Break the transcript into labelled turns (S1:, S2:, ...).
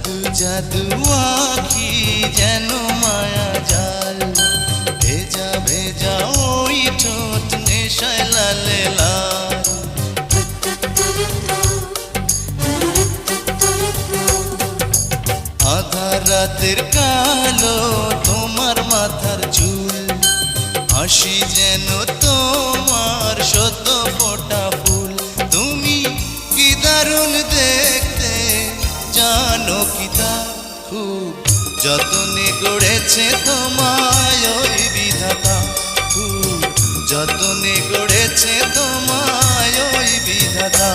S1: জাদু জাদু আঁখি যেন মায়া জাল, ভেজা ভেজা ওই ঠোঁট নেশায় লালে লাল। আধার রাতের কালো তোমার মাথার চুল, হাসি যেন তোমার শত ফোঁটা ফুল। তুমি কি দারুণ দেখতে জানো কি তা, খুব যতনে গড়েছে তোমায় ওই বিধাতা, খুব যতনে গড়েছে তোমায় ওই বিধাতা।